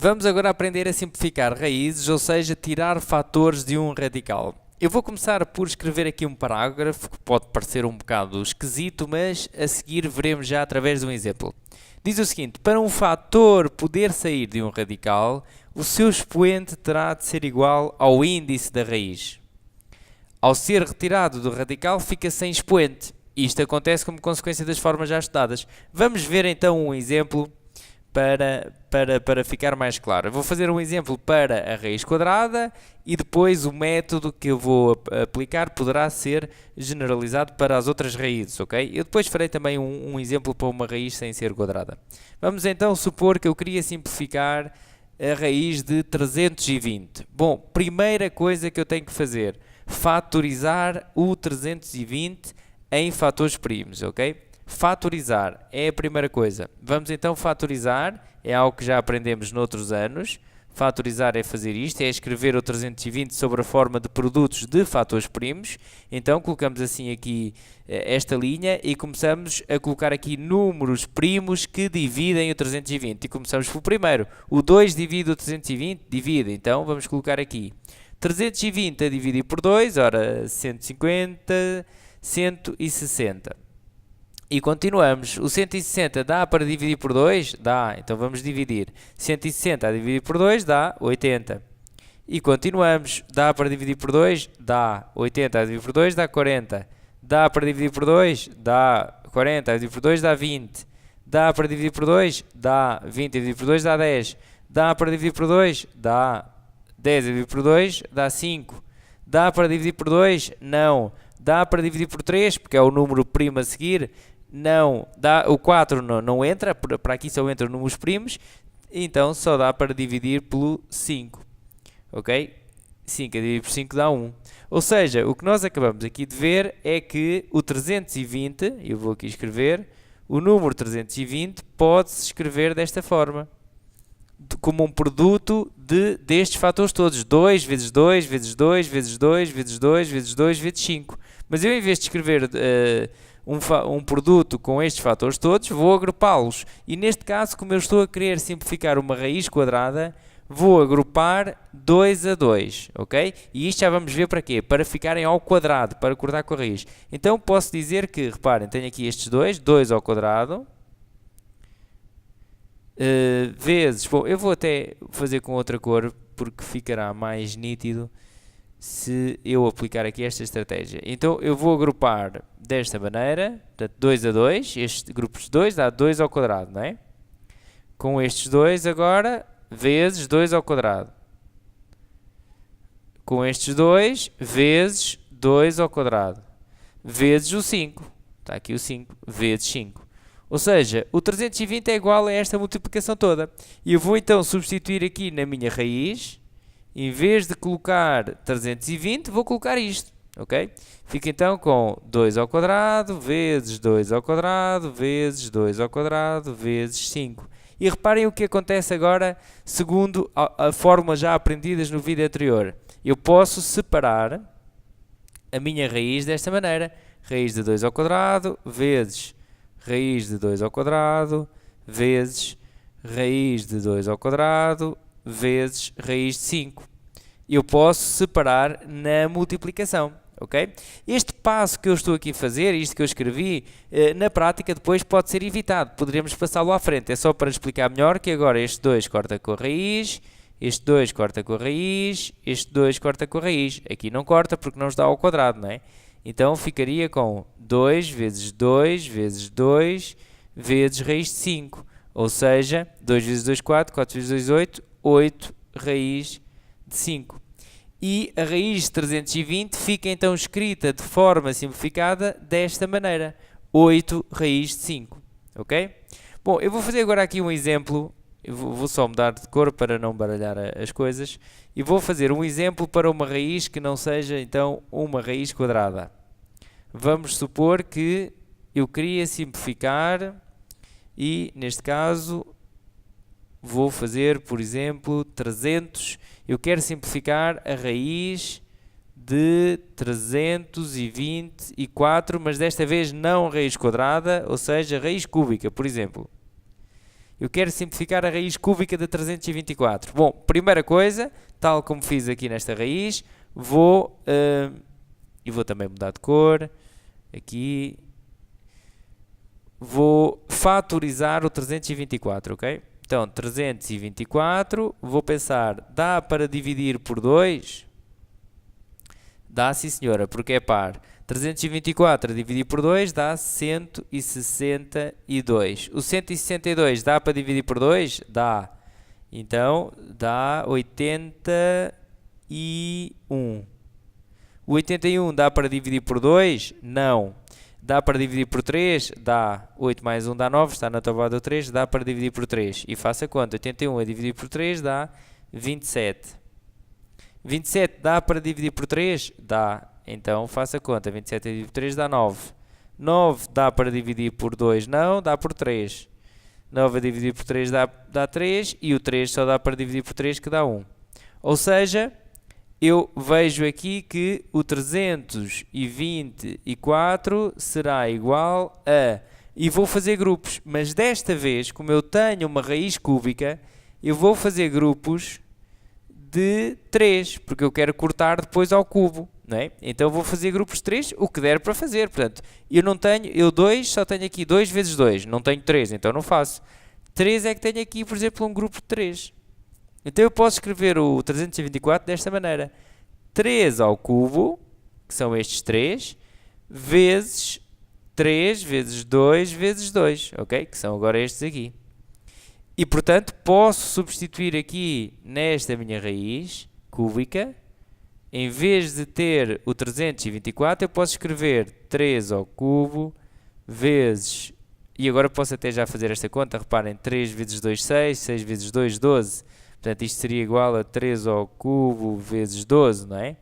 Vamos agora aprender a simplificar raízes, ou seja, tirar fatores de um radical. Eu vou começar por escrever aqui um parágrafo que pode parecer um bocado esquisito, mas a seguir veremos já através de um exemplo. Diz o seguinte: para um fator poder sair de um radical, o seu expoente terá de ser igual ao índice da raiz. Ao ser retirado do radical, fica sem expoente. Isto acontece como consequência das formas já estudadas. Vamos ver então um exemplo para ficar mais claro. Eu vou fazer um exemplo para a raiz quadrada e depois o método que eu vou aplicar poderá ser generalizado para as outras raízes, ok? Eu depois farei também um exemplo para uma raiz sem ser quadrada. Vamos então supor que eu queria simplificar a raiz de 320. Bom, primeira coisa que eu tenho que fazer, fatorizar o 320 em fatores primos, ok? Fatorizar é a primeira coisa. Vamos então fatorizar, é algo que já aprendemos noutros anos. Fatorizar é fazer isto, é escrever o 320 sobre a forma de produtos de fatores primos. Então colocamos assim aqui esta linha e começamos a colocar aqui números primos que dividem o 320. E começamos pelo primeiro. O 2 divide o 320, divide. Então vamos colocar aqui 320 a dividir por 2, ora 150, 160. E continuamos. O 160 dá para dividir por 2? Dá. Então vamos dividir. 160 a dividir por 2 dá 80. E continuamos. Dá para dividir por 2? Dá. 80 a dividir por 2 dá 40. Dá para dividir por 2? Dá. 40 a dividir por 2 dá 20. Dá para dividir por 2? Dá. 20 a dividir por 2 dá 10. Dá para dividir por 2? Dá. 10 a dividir por 2 dá 5. Dá para dividir por 2? Não. Dá para dividir por 3, porque é o número primo a seguir? Não, o 4 não entra, para aqui só entram números primos, então só dá para dividir pelo 5, ok? 5 a dividir por 5 dá 1. Ou seja, o que nós acabamos aqui de ver é que o 320, eu vou aqui escrever, o número 320 pode-se escrever desta forma, como um produto destes fatores todos, 2 vezes 2, vezes 2, vezes 2, vezes 2, vezes 2, vezes 5. Mas eu, em vez de escrever um produto com estes fatores todos, vou agrupá-los. E neste caso, como eu estou a querer simplificar uma raiz quadrada, vou agrupar 2 a 2, ok? E isto já vamos ver para quê? Para ficarem ao quadrado, para cortar com a raiz. Então posso dizer que, reparem, tenho aqui estes dois, 2 ao quadrado, vezes, bom, eu vou até fazer com outra cor, porque ficará mais nítido se eu aplicar aqui esta estratégia. Então eu vou agrupar desta maneira, portanto 2 a 2, estes grupos de 2 dá 2 ao quadrado, não é? Com estes 2 agora, vezes 2 ao quadrado. Com estes 2, vezes 2 ao quadrado. Vezes o 5, está aqui o 5, vezes 5. Ou seja, o 320 é igual a esta multiplicação toda. E eu vou então substituir aqui na minha raiz, em vez de colocar 320, vou colocar isto, ok? Fica então com 2 ao quadrado, vezes 2 ao quadrado, vezes 2 ao quadrado, vezes 5. E reparem o que acontece agora, segundo a fórmula já aprendidas no vídeo anterior. Eu posso separar a minha raiz desta maneira. Raiz de 2 ao quadrado, vezes raiz de 2 ao quadrado, vezes raiz de 2 ao quadrado, vezes raiz de 5. Eu posso separar na multiplicação, ok? Este passo que eu estou aqui a fazer, isto que eu escrevi, na prática depois pode ser evitado. Poderíamos passá-lo à frente. É só para explicar melhor que agora este 2 corta com a raiz, este 2 corta com a raiz, este 2 corta com a raiz. Aqui não corta porque não está ao quadrado, não é? Então ficaria com 2 vezes 2 vezes 2 vezes raiz de 5. Ou seja, 2 vezes 2, 4, 4 vezes 2, 8, 8 raiz de 5. E a raiz de 320 fica então escrita de forma simplificada desta maneira. 8 raiz de 5. Ok? Bom, eu vou fazer agora aqui um exemplo. Eu vou só mudar de cor para não baralhar as coisas. E vou fazer um exemplo para uma raiz que não seja então uma raiz quadrada. Vamos supor que eu queria simplificar e neste caso vou fazer, por exemplo, 300. Eu quero simplificar a raiz de 324, mas desta vez não raiz quadrada, ou seja, raiz cúbica, por exemplo. Eu quero simplificar a raiz cúbica de 324. Bom, primeira coisa, tal como fiz aqui nesta raiz, e vou também mudar de cor, aqui, vou fatorizar o 324, ok? Então, 324, vou pensar, dá para dividir por 2? Dá sim senhora, porque é par. 324 a dividir por 2 dá 162. O 162 dá para dividir por 2? Dá. Então, dá 81. O 81 dá para dividir por 2? Não. Dá para dividir por 3? Dá. 8 mais 1 dá 9, está na tabuada do 3, dá para dividir por 3. E faça conta, 81 a dividir por 3 dá 27. 27 dá para dividir por 3? Dá. Então faça conta, 27 a dividir por 3 dá 9. 9 dá para dividir por 2? Não, dá por 3. 9 a dividir por 3 dá 3 e o 3 só dá para dividir por 3 que dá 1. Ou seja, eu vejo aqui que o 324 será igual a... E vou fazer grupos, mas desta vez, como eu tenho uma raiz cúbica, eu vou fazer grupos de 3, porque eu quero cortar depois ao cubo, não é? Então vou fazer grupos de 3, o que der para fazer. Portanto, eu 2 só tenho aqui 2 vezes 2, não tenho 3, então não faço. 3 é que tenho aqui, por exemplo, um grupo de 3. Então eu posso escrever o 324 desta maneira. 3 ao cubo, que são estes 3, vezes 3 vezes 2 vezes 2, ok? Que são agora estes aqui. E, portanto, posso substituir aqui nesta minha raiz cúbica, em vez de ter o 324, eu posso escrever 3 ao cubo vezes... E agora posso até já fazer esta conta, reparem, 3 vezes 2, 6, 6 vezes 2, 12. Portanto, isto seria igual a 3 ao cubo vezes 12, não é?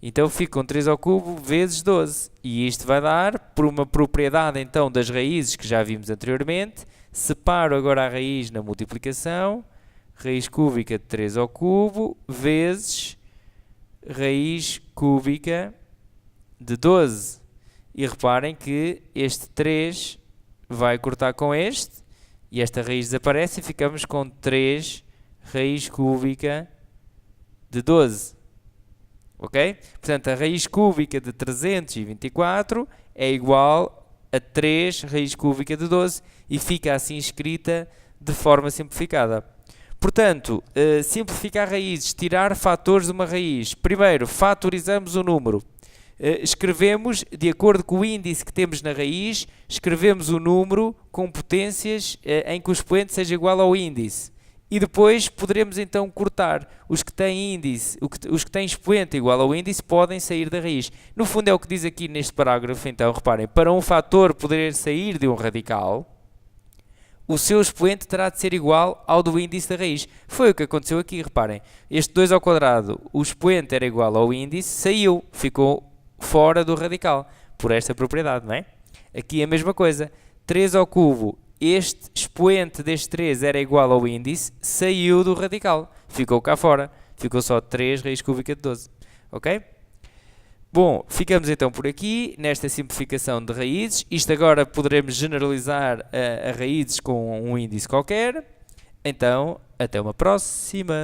Então, fico com 3 ao cubo vezes 12. E isto vai dar, por uma propriedade, então, das raízes que já vimos anteriormente, separo agora a raiz na multiplicação, raiz cúbica de 3 ao cubo, vezes raiz cúbica de 12. E reparem que este 3 vai cortar com este, e esta raiz desaparece e ficamos com 3 raiz cúbica de 12. Ok? Portanto, a raiz cúbica de 324 é igual a 3 raiz cúbica de 12 e fica assim escrita de forma simplificada. Portanto, simplificar raízes, tirar fatores de uma raiz. Primeiro, fatorizamos o número. Escrevemos, de acordo com o índice que temos na raiz, escrevemos o número com potências em que o expoente seja igual ao índice. E depois poderemos então cortar. Os que têm índice, os que têm expoente igual ao índice podem sair da raiz. No fundo é o que diz aqui neste parágrafo, então reparem, para um fator poder sair de um radical, o seu expoente terá de ser igual ao do índice da raiz. Foi o que aconteceu aqui, reparem. Este 2 ao quadrado, o expoente era igual ao índice, saiu, ficou fora do radical, por esta propriedade, não é? Aqui é a mesma coisa. 3 ao cubo, este expoente deste 3 era igual ao índice, saiu do radical, ficou cá fora, ficou só 3 raiz cúbica de 12, ok? Bom, ficamos então por aqui, nesta simplificação de raízes. Isto agora poderemos generalizar a raízes com um índice qualquer. Então, até uma próxima!